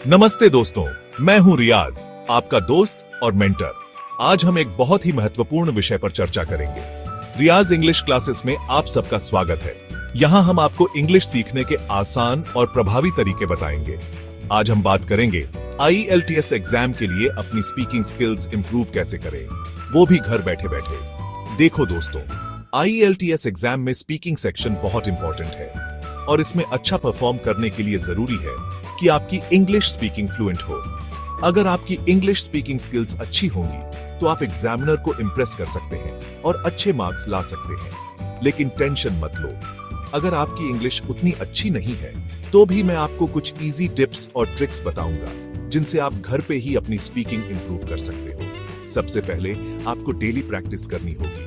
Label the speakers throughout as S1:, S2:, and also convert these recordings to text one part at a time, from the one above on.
S1: नमस्ते दोस्तों, मैं हूं रियाज, आपका दोस्त और मेंटर। आज हम एक बहुत ही महत्वपूर्ण विषय पर चर्चा करेंगे। रियाज इंग्लिश क्लासेस में आप सबका स्वागत है। यहां हम आपको इंग्लिश सीखने के आसान और प्रभावी तरीके बताएंगे। आज हम बात करेंगे IELTS एग्जाम के लिए अपनी स्पीकिंग स्किल्स इंप्रूव कैसे करें, वो भी घर बैठे बैठे। देखो दोस्तों, IELTS एग्जाम में स्पीकिंग सेक्शन बहुत इंपॉर्टेंट है और इसमें अच्छा परफॉर्म करने के लिए जरूरी है कि आपकी इंग्लिश स्पीकिंग फ्लुएंट हो। अगर आपकी इंग्लिश स्पीकिंग स्किल्स अच्छी होंगी तो आप एग्जामिनर को इंप्रेस कर सकते हैं और अच्छे मार्क्स ला सकते हैं। लेकिन टेंशन मत लो, अगर आपकी इंग्लिश उतनी अच्छी नहीं है तो भी मैं आपको कुछ इजी टिप्स और ट्रिक्स बताऊंगा जिनसे आप घर पे ही अपनी स्पीकिंग इंप्रूव कर सकते हो। सबसे पहले आपको डेली प्रैक्टिस करनी होगी।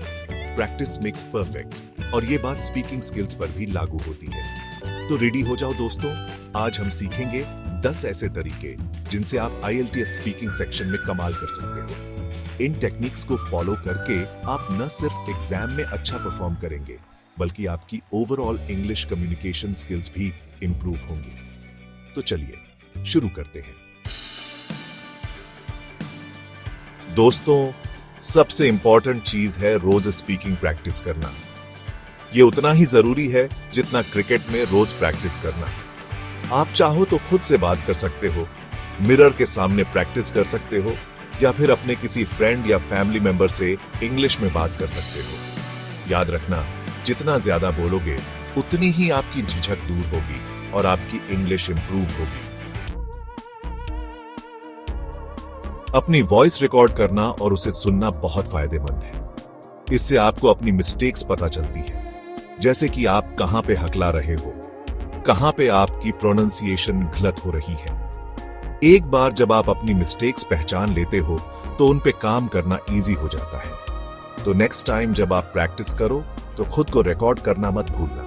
S1: प्रैक्टिस मेक्स परफेक्ट और ये बात स्पीकिंग स्किल्स पर भी लागू होती है। तो रेडी हो जाओ दोस्तों, आज हम सीखेंगे 10 ऐसे तरीके जिनसे आप IELTS स्पीकिंग सेक्शन में कमाल कर सकते हो। इन टेक्निक्स को फॉलो करके आप न सिर्फ एग्जाम में अच्छा परफॉर्म करेंगे बल्कि आपकी ओवरऑल इंग्लिश कम्युनिकेशन स्किल्स भी इंप्रूव होंगी। तो चलिए शुरू करते हैं। दोस्तों, सबसे इंपॉर्टेंट चीज है रोज स्पीकिंग प्रैक्टिस करना। ये उतना ही जरूरी है जितना क्रिकेट में रोज प्रैक्टिस करना। आप चाहो तो खुद से बात कर सकते हो, मिरर के सामने प्रैक्टिस कर सकते हो या फिर अपने किसी फ्रेंड या फैमिली मेंबर से इंग्लिश में बात कर सकते हो। याद रखना, जितना ज्यादा बोलोगे उतनी ही आपकी झिझक दूर होगी और आपकी इंग्लिश इंप्रूव होगी। अपनी वॉइस रिकॉर्ड करना और उसे सुनना बहुत फायदेमंद है। इससे आपको अपनी मिस्टेक्स पता चलती है, जैसे कि आप कहां पे हकला रहे हो, कहां पे आपकी प्रोनाउंसिएशन गलत हो रही है। एक बार जब आप अपनी मिस्टेक्स पहचान लेते हो तो उन पे काम करना इजी हो जाता है। तो नेक्स्ट टाइम जब आप प्रैक्टिस करो तो खुद को रिकॉर्ड करना मत भूलना।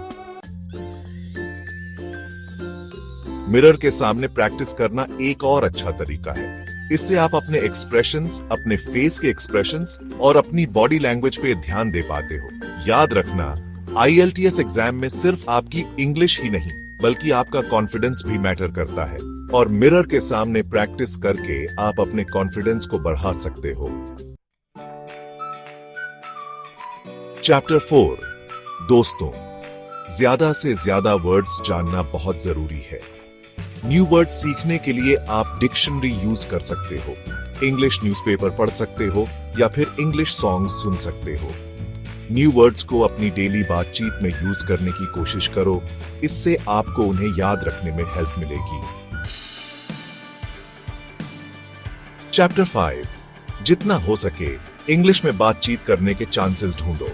S1: मिरर के सामने प्रैक्टिस करना एक और अच्छा तरीका है। इससे आप अपने एक्सप्रेशंस, अपने फेस के एक्सप्रेशंस और अपनी बॉडी लैंग्वेज पे ध्यान दे पाते हो। याद रखना, IELTS एग्जाम में सिर्फ आपकी इंग्लिश ही नहीं बल्कि आपका कॉन्फिडेंस भी मैटर करता है और मिरर के सामने प्रैक्टिस करके आप अपने कॉन्फिडेंस को बढ़ा सकते हो। चैप्टर 4। दोस्तों, ज्यादा से ज्यादा वर्ड्स जानना बहुत जरूरी है। न्यू वर्ड सीखने के लिए आप डिक्शनरी यूज कर सकते हो, इंग्लिश न्यूज़पेपर पढ़ सकते हो या फिर इंग्लिश सॉन्ग्स सुन सकते हो। न्यू वर्ड्स को अपनी डेली बातचीत में यूज करने की कोशिश करो, इससे आपको उन्हें याद रखने में हेल्प मिलेगी। चैप्टर 5। जितना हो सके इंग्लिश में बातचीत करने के चांसेस ढूंढो।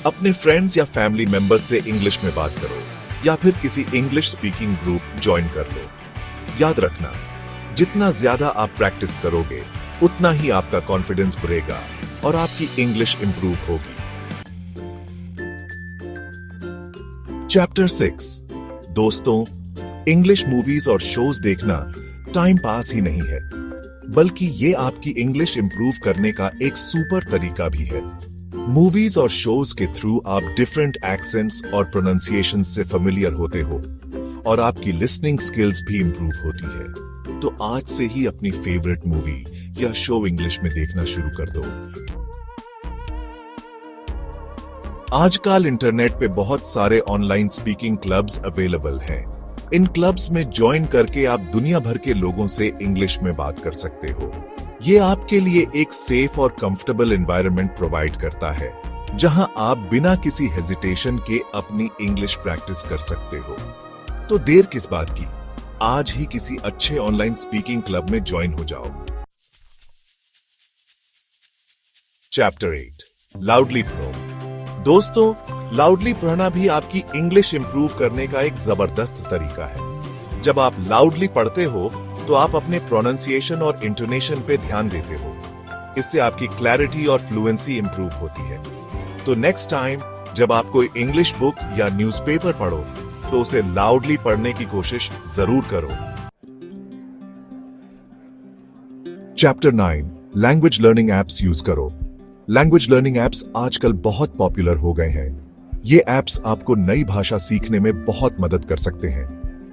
S1: अपने फ्रेंड्स या फैमिली मेंबर्स से इंग्लिश में बात करो या फिर किसी इंग्लिश स्पीकिंग ग्रुप ज्वाइन कर लो। याद रखना, जितना ज्यादा आप प्रैक्टिस करोगे उतना ही आपका कॉन्फिडेंस बढ़ेगा और आपकी इंग्लिश इंप्रूव होगी। चैप्टर 6। दोस्तों, इंग्लिश मूवीज और शोज देखना टाइम पास ही नहीं है बल्कि ये आपकी इंग्लिश इंप्रूव करने का एक सुपर तरीका भी है। मूवीज और शोज के थ्रू आप डिफरेंट एक्सेंट्स और प्रोनाउंसिएशन से फेमिलियर होते हो और आपकी लिसनिंग स्किल्स भी इंप्रूव होती है। तो आज से ही अपनी फेवरेट मूवी या शो इंग्लिश में देखना शुरू कर दो। आजकल इंटरनेट पे बहुत सारे ऑनलाइन स्पीकिंग क्लब्स अवेलेबल हैं। इन क्लब्स में ज्वाइन करके आप दुनिया भर के लोगों से इंग्लिश में बात कर सकते हो। ये आपके लिए एक सेफ और कंफर्टेबल एनवायरनमेंट प्रोवाइड करता है जहां आप बिना किसी हेजिटेशन के अपनी इंग्लिश प्रैक्टिस कर सकते हो। तो देर किस बात की, आज ही किसी अच्छे ऑनलाइन स्पीकिंग क्लब में ज्वाइन हो जाओ। चैप्टर 8। Loudly pro. दोस्तों, लाउडली पढ़ना भी आपकी इंग्लिश इंप्रूव करने का एक जबरदस्त तरीका है। जब आप लाउडली पढ़ते हो तो आप अपने प्रोनाउंसिएशन और इंटोनेशन पे ध्यान देते हो। इससे आपकी क्लैरिटी और फ्लुएंसी इंप्रूव होती है। तो नेक्स्ट टाइम जब आप कोई इंग्लिश बुक या न्यूज़पेपर पढ़ो तो उसे लाउडली पढ़ने की कोशिश जरूर करो। Chapter 9। Language learning apps use करो। लैंग्वेज लर्निंग एप्स आजकल बहुत पॉपुलर हो गए हैं। ये एप्स आपको नई भाषा सीखने में बहुत मदद कर सकते हैं।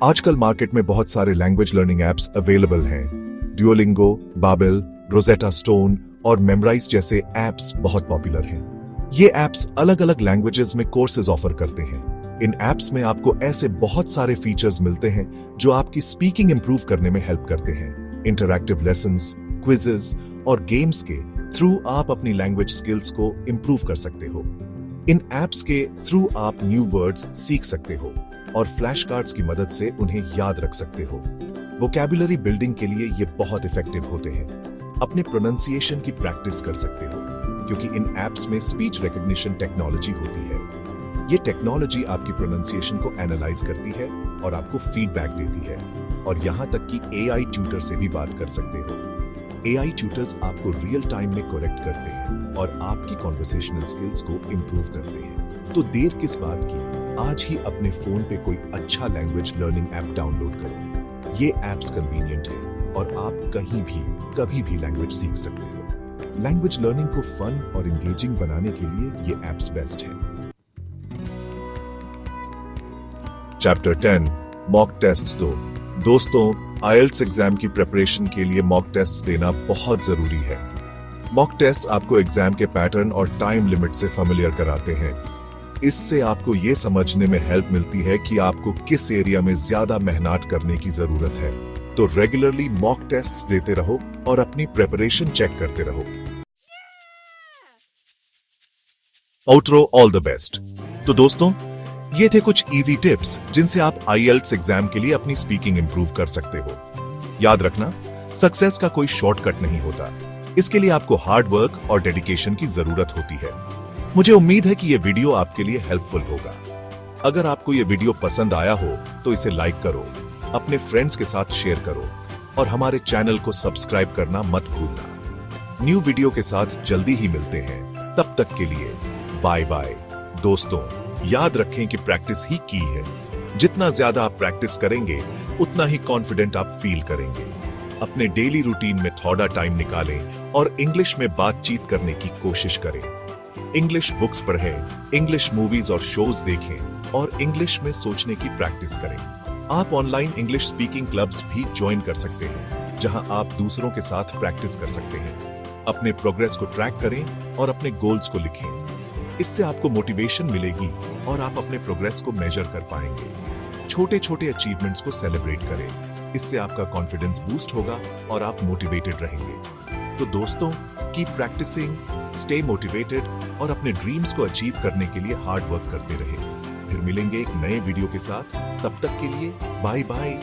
S1: आजकल मार्केट में बहुत सारे लैंग्वेज लर्निंग एप्स अवेलेबल हैं। ड्यूओलिंगो, बाबेल, रोजेटा स्टोन और मेमराइज जैसे एप्स बहुत पॉपुलर हैं। ये एप्स अलग अलग लैंग्वेजेस में कोर्सेज ऑफर करते हैं। इन एप्स में आपको ऐसे बहुत सारे फीचर्स मिलते हैं जो आपकी स्पीकिंग इंप्रूव करने में हेल्प करते हैं। इंटरैक्टिव लेसन्स, क्विजेस और गेम्स के थ्रू आप अपनी लैंग्वेज स्किल्स को इंप्रूव कर सकते हो। इन एप्स के थ्रू आप न्यू वर्ड्स सीख सकते हो और फ्लैश कार्ड्स की मदद से उन्हें याद रख सकते हो। वोकैबुलरी बिल्डिंग के लिए ये बहुत इफेक्टिव होते हैं। अपने प्रोनाउंसिएशन की प्रैक्टिस कर सकते हो क्योंकि इन एप्स में स्पीच रिकॉग्निशन टेक्नोलॉजी होती है। ये टेक्नोलॉजी आपकी प्रोनाउंसिएशन को एनालाइज करती है और आपको फीडबैक देती है। और यहां तक कि एआई ट्यूटर से भी बात कर सकते हो। एआई ट्यूटर्स आपको रियल टाइम में करेक्ट करते हैं और आपकी कॉन्वर्सेशनल स्किल्स को इंप्रूव करते हैं। तो देर किस बात की, आज ही अपने फोन पे कोई अच्छा लैंग्वेज लर्निंग ऐप डाउनलोड करो। ये ऐप्स कन्वीनियंट है और आप कहीं भी कभी भी लैंग्वेज सीख सकते हो। लैंग्वेज लर्निंग को फन और एंगेजिंग बनाने के लिए ये ऐप्स बेस्ट है। चैप्टर 10 मॉक टेस्ट्स दो। दोस्तों, आईएलटीएस एग्जाम की प्रिपरेशन के लिए मॉक टेस्ट्स देना बहुत जरूरी है। मॉक टेस्ट आपको एग्जाम के पैटर्न और टाइम लिमिट से फेमिलियर कराते हैं। इससे आपको ये समझने में हेल्प मिलती है कि आपको किस एरिया में ज्यादा मेहनत करने की जरूरत है। तो रेगुलरली मॉक टेस्ट्स देते रहो और अपनी प्रिपरेशन चेक करते रहो। Outro, all the best. तो दोस्तों, ये थे कुछ इजी टिप्स जिनसे आप आईएलटीएस एग्जाम के लिए अपनी स्पीकिंग इंप्रूव कर सकते हो। याद रखना, सक्सेस का कोई शॉर्टकट नहीं होता। इसके लिए आपको हार्ड वर्क और डेडिकेशन की जरूरत होती है। मुझे उम्मीद है कि यह वीडियो आपके लिए हेल्पफुल होगा। अगर आपको यह वीडियो पसंद आया हो तो इसे लाइक करो, अपने फ्रेंड्स के साथ शेयर करो और हमारे चैनल को सब्सक्राइब करना मत भूलना। न्यू वीडियो के साथ जल्दी ही मिलते हैं। तब तक के लिए बाय बाय। दोस्तों, याद रखें कि प्रैक्टिस ही की है। जितना ज्यादा आप प्रैक्टिस करेंगे उतना ही कॉन्फिडेंट आप फील करेंगे। अपने डेली रूटीन में थोड़ा टाइम निकालें और इंग्लिश में बातचीत करने की कोशिश करें। इंग्लिश बुक्स पढ़ें, इंग्लिश मूवीज और शोज देखें और इंग्लिश में सोचने की प्रैक्टिस करें। आप ऑनलाइन इंग्लिश स्पीकिंग क्लब्स भी ज्वाइन कर सकते हैं, जहां आप दूसरों के साथ प्रैक्टिस कर सकते हैं। अपने प्रोग्रेस को ट्रैक करें और अपने गोल्स को लिखें। इससे आपको मोटिवेशन मिलेगी और आप अपने प्रोग्रेस को मेजर कर पाएंगे। छोटे छोटे अचीवमेंट्स को सेलिब्रेट करें। इससे आपका कॉन्फिडेंस बूस्ट होगा और आप मोटिवेटेड रहेंगे। तो दोस्तों, कीप प्रैक्टिसिंग, स्टे मोटिवेटेड और अपने ड्रीम्स को अचीव करने के लिए हार्ड वर्क करते रहें। फिर मिलेंगे एक नए वीडियो के साथ। तब तक के लिए बाय बाय।